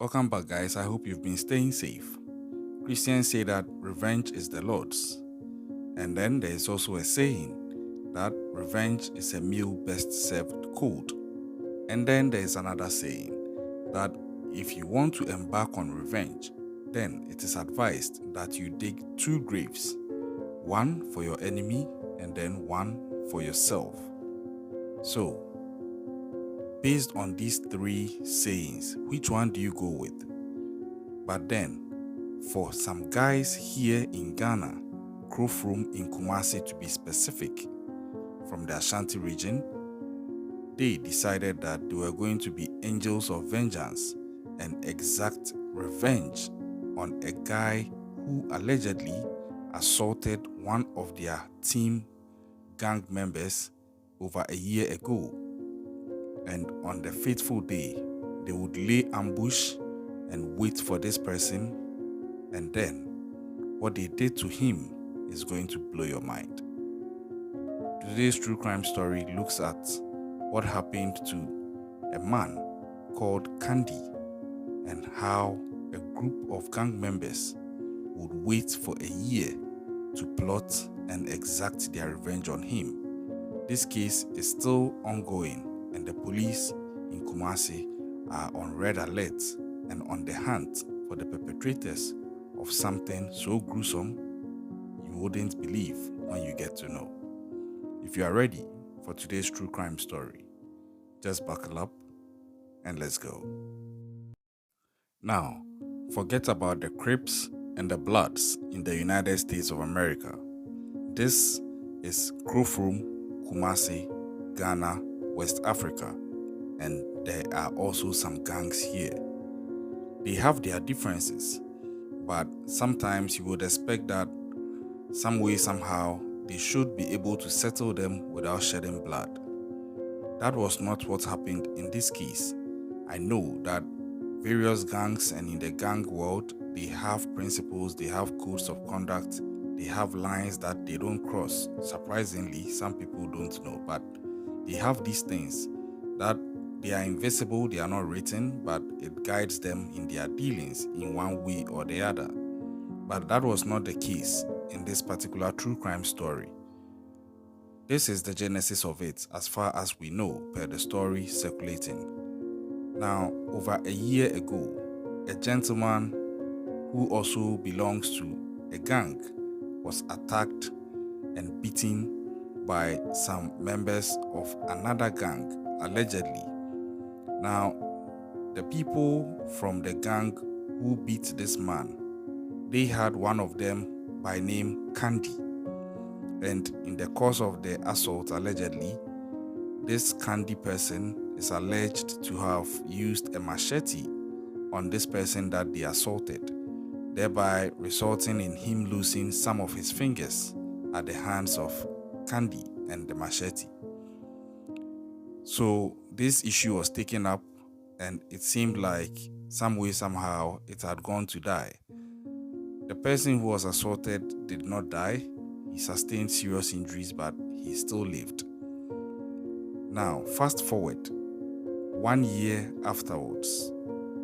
Welcome back, guys. I hope you've been staying safe. Christians say that revenge is the Lord's. And then there is also a saying that revenge is a meal best served cold. And then there is another saying that if you want to embark on revenge, then it is advised that you dig two graves, one for your enemy and then one for yourself. So, based on these three sayings, which one do you go with? But then, for some guys here in Ghana, Krofrom in Kumasi to be specific, from the Ashanti region, they decided that they were going to be angels of vengeance and exact revenge on a guy who allegedly assaulted one of their team gang members over a year ago. And on the fateful day, they would lay ambush and wait for this person, and then what they did to him is going to blow your mind. Today's true crime story looks at what happened to a man called Candy and how a group of gang members would wait for a year to plot and exact their revenge on him. This case is still ongoing, and the police in Kumasi are on red alert and on the hunt for the perpetrators of something so gruesome you wouldn't believe when you get to know. If you are ready for today's true crime story, just buckle up and let's go. Now, forget about the Crips and the Bloods in the United States of America. This is Krofrom, Kumasi, Ghana, West Africa, and there are also some gangs here. They have their differences, but sometimes you would expect that some way, somehow, they should be able to settle them without shedding blood. That was not what happened in this case. I know that various gangs and in the gang world, they have principles, they have codes of conduct, they have lines that they don't cross. Surprisingly, some people don't know, but they have these things that they are invisible, they are not written, but it guides them in their dealings in one way or the other. But that was not the case in this particular true crime story. This is the genesis of it as far as we know per the story circulating. Now, over a year ago, a gentleman who also belongs to a gang was attacked and beaten by some members of another gang, allegedly. Now, the people from the gang who beat this man, they had one of them by name Candy. And in the course of the assault, allegedly, this Candy person is alleged to have used a machete on this person that they assaulted, thereby resulting in him losing some of his fingers at the hands of Candy and the machete. So this issue was taken up, and it seemed like some way, somehow, it had gone to die. The person who was assaulted did not die. He sustained serious injuries, but he still lived. Now, fast forward 1 year afterwards,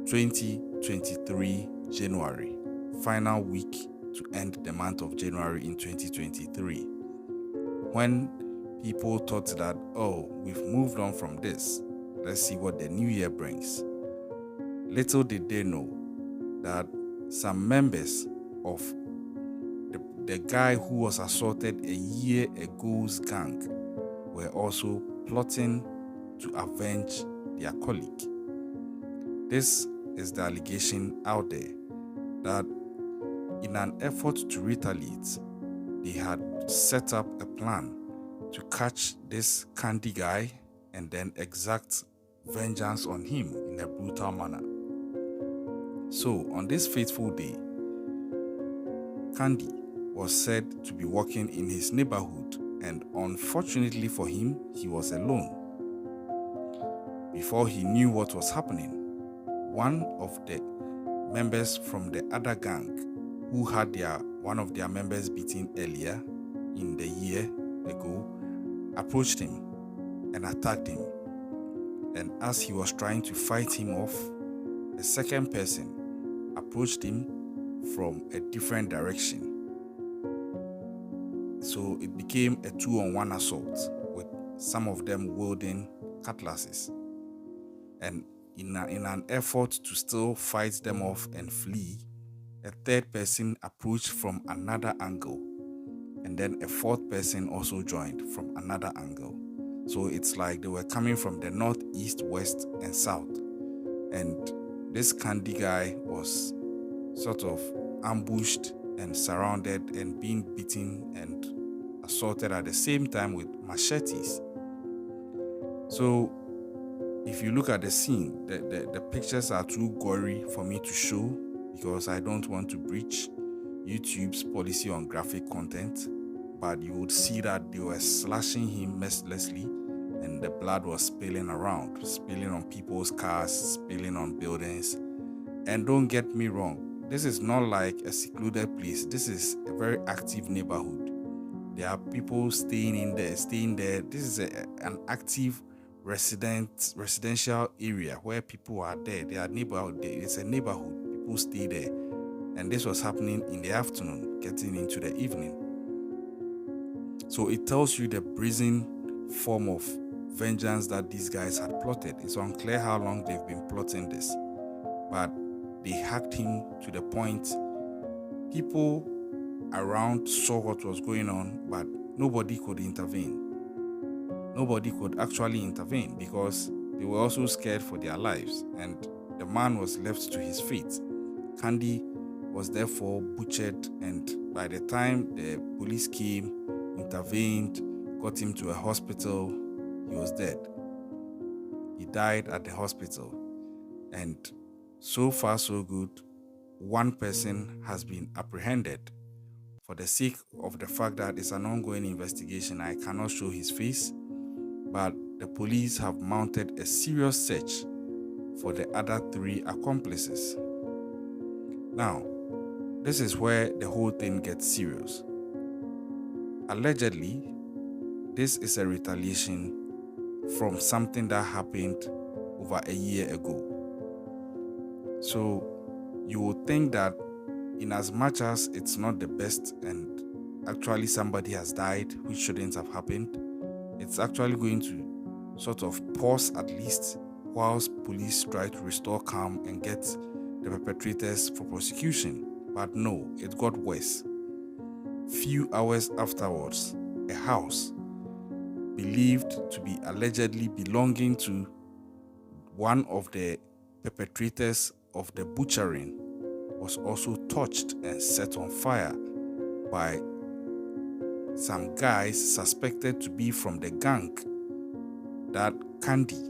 2023 January, final week to end the month of January in 2023, when people thought that, oh, we've moved on from this, let's see what the new year brings. Little did they know that some members of the guy who was assaulted a year ago's gang were also plotting to avenge their colleague. This is the allegation out there that in an effort to retaliate, they had set up a plan to catch this Candy guy and then exact vengeance on him in a brutal manner. So, on this fateful day, Candy was said to be walking in his neighborhood, and unfortunately for him, he was alone. Before he knew what was happening, one of the members from the other gang who had one of their members beaten earlier in the year ago approached him and attacked him. And as he was trying to fight him off, the second person approached him from a different direction. So it became a 2-on-1 assault, with some of them wielding cutlasses. And in an effort to still fight them off and flee, a third person approached from another angle, and then a fourth person also joined from another angle. So it's like they were coming from the north, east, west, and south. And this Candy guy was sort of ambushed and surrounded and being beaten and assaulted at the same time with machetes. So if you look at the scene, the pictures are too gory for me to show because I don't want to breach YouTube's policy on graphic content, but you would see that they were slashing him mercilessly and the blood was spilling around, spilling on people's cars, spilling on buildings. And don't get me wrong, this is not like a secluded place. This is a very active neighborhood. There are people staying there. This is an active residential area where people are there. They are neighborhood. It's a neighborhood. People stay there. And this was happening in the afternoon, getting into the evening. So it tells you the brazen form of vengeance that these guys had plotted. It's unclear how long they've been plotting this, but they hacked him to the point people around saw what was going on, but nobody could intervene. Nobody could actually intervene because they were also scared for their lives, and the man was left to his fate. Candy was therefore butchered, and by the time the police came, intervened, got him to a hospital, he was dead. He died at the hospital. And so far, so good. One person has been apprehended. For the sake of the fact that it's an ongoing investigation, I cannot show his face, but the police have mounted a serious search for the other 3 accomplices. Now, this is where the whole thing gets serious. Allegedly, this is a retaliation from something that happened over a year ago. So you would think that in as much as it's not the best and actually somebody has died which shouldn't have happened, it's actually going to sort of pause at least whilst police try to restore calm and get the perpetrators for prosecution. But no, it got worse. Few hours afterwards, a house believed to be allegedly belonging to one of the perpetrators of the butchering was also touched and set on fire by some guys suspected to be from the gang that Candy,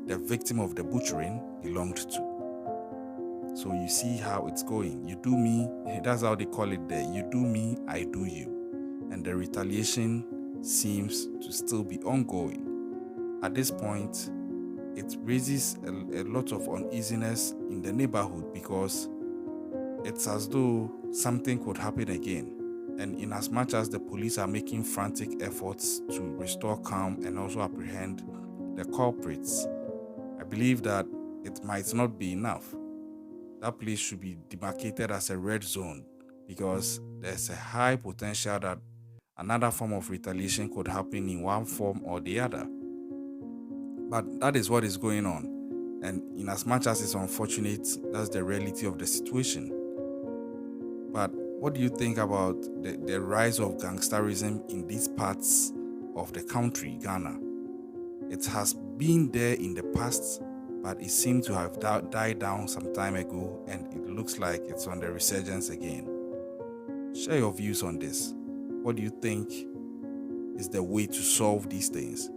the victim of the butchering, belonged to. So you see how it's going. You do me, that's how they call it there. You do me, I do you. And the retaliation seems to still be ongoing. At this point, it raises a lot of uneasiness in the neighborhood because it's as though something could happen again. And in as much as the police are making frantic efforts to restore calm and also apprehend the culprits, I believe that it might not be enough. That place should be demarcated as a red zone because there's a high potential that another form of retaliation could happen in one form or the other. But that is what is going on. And in as much as it's unfortunate, that's the reality of the situation. But what do you think about the rise of gangsterism in these parts of the country, Ghana? It has been there in the past, but it seemed to have died down some time ago, and it looks like it's on the resurgence again. Share your views on this. What do you think is the way to solve these things?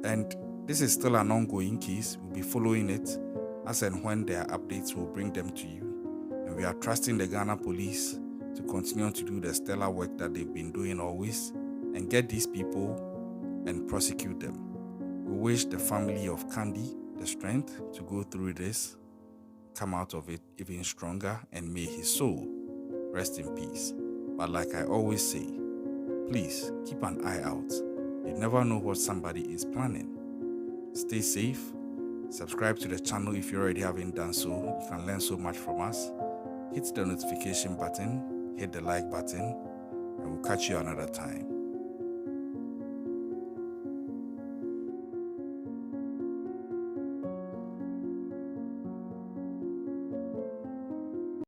And this is still an ongoing case. We'll be following it. As and when there are updates, we'll bring them to you. And we are trusting the Ghana police to continue to do the stellar work that they've been doing always and get these people and prosecute them. We wish the family of Candy the strength to go through this, come out of it even stronger, and may his soul rest in peace. But like I always say, please keep an eye out. You never know what somebody is planning. Stay safe, Subscribe to the channel if you already haven't done so. You can learn so much from us. Hit the notification button, hit the like button, and we'll catch you another time.